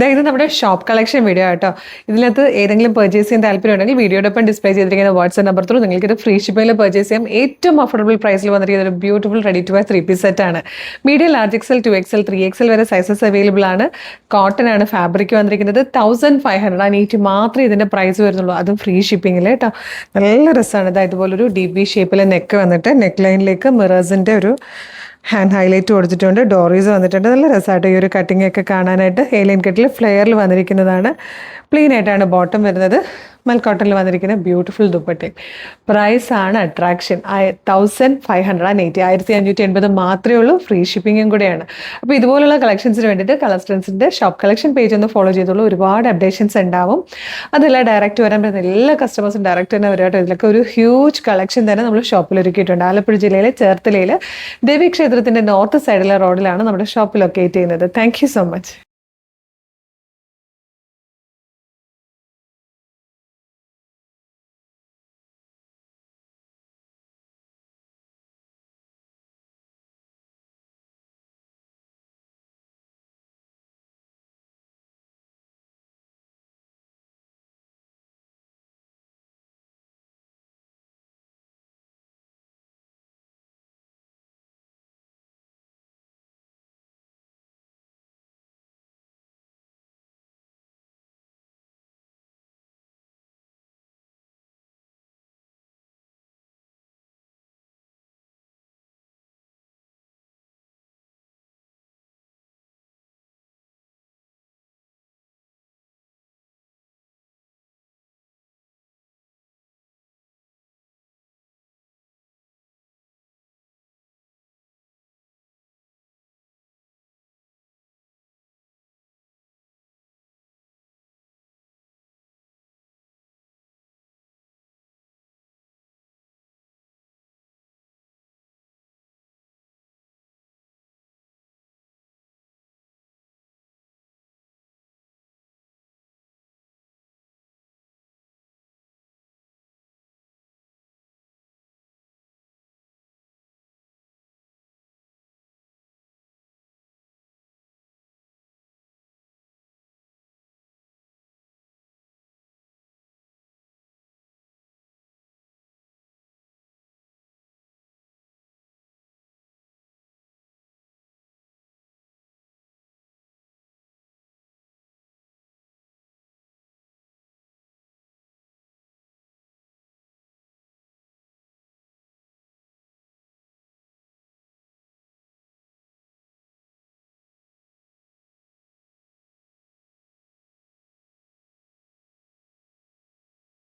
ഇത് നമ്മുടെ shop collection video ആട്ടോ. ഇതിനകത്ത് ഏതെങ്കിലും പർച്ചേസ് ചെയ്യാൻ താല്പര്യമുണ്ടെങ്കിൽ വീഡിയോടൊപ്പം ഡിസ്പ്ലേ ചെയ്തിരിക്കുന്ന വാട്സ്ആപ്പ് നമ്പർ ത്രൂ നിങ്ങൾക്ക് ഇത് ഫ്രീ ഷിപ്പിംഗിൽ പർച്ചേസ് ചെയ്യാം. ഏറ്റവും അഫോർഡബിൾ പ്രൈസിൽ വന്നിരിക്കുന്ന ഒരു beautiful ready to wear 3-piece set ആണ്. Medium, large XL, 2XL, 3XL വരെ സൈസസ് അവൈലബിൾ ആണ്. കോട്ടൺ ആണ് ഫാബ്രിക് വന്നിരിക്കുന്നത്. 1580 മാത്രമേ ഇതിന്റെ പ്രൈസ് വരുന്നുള്ളൂ, അതും ഫ്രീ ഷിപ്പിംഗിൽ കേട്ടോ. നല്ല രസമാണ്. ഇതായത് ഇതുപോലൊരു DB ഷേപ്പിൽ നെക്ക് വന്നിട്ട് നെക്ക് ലൈനിലേക്ക് മിറേഴ്സിന്റെ ഒരു ഹാൻഡ് ഹൈലൈറ്റ് കൊടുത്തിട്ടുണ്ട്. ഡോറീസ് വന്നിട്ടുണ്ട്. നല്ല രസമായിട്ട് ഈ ഒരു കട്ടിംഗ് ഒക്കെ കാണാനായിട്ട്. ഏലിയൻ കട്ടിൽ ഫ്ലെയറിൽ വന്നിരിക്കുന്നതാണ്. പ്ലെയിൻ ആയിട്ടാണ് ബോട്ടം വരുന്നത്. മൽക്കോട്ടണിൽ വന്നിരിക്കുന്ന ബ്യൂട്ടിഫുൾ ദുപ്പട്ടയും. പ്രൈസ് ആണ് അട്രാക്ഷൻ. 1580 മാത്രമേ ഉള്ളൂ. ഫ്രീ ഷിപ്പിങ്ങും കൂടെയാണ്. അപ്പോൾ ഇതുപോലുള്ള കളക്ഷൻസിന് വേണ്ടിയിട്ട് കളർ സ്ട്രെൻസിൻ്റെ ഷോപ്പ് കളക്ഷൻ പേജ് ഒന്ന് ഫോളോ ചെയ്തോളൂ. ഒരുപാട് അപ്ഡേഷൻസ് ഉണ്ടാവും. അതെല്ലാം ഡയറക്റ്റ് വരാൻ പറ്റുന്ന എല്ലാ കസ്റ്റമേഴ്സും ഡയറക്റ്റ് തന്നെ വരാട്ടോ. ഇതിലൊക്കെ ഒരു ഹ്യൂജ് കളക്ഷൻ തന്നെ നമ്മൾ ഷോപ്പിൽ ഒരുക്കിയിട്ടുണ്ട്. ആലപ്പുഴ ജില്ലയിലെ ചേർത്തലയിൽ ദേവീക്ഷേത്രത്തിൻ്റെ നോർത്ത് സൈഡിലെ റോഡിലാണ് നമ്മുടെ ഷോപ്പ് ലൊക്കേറ്റ് ചെയ്യുന്നത്. Thank you so much.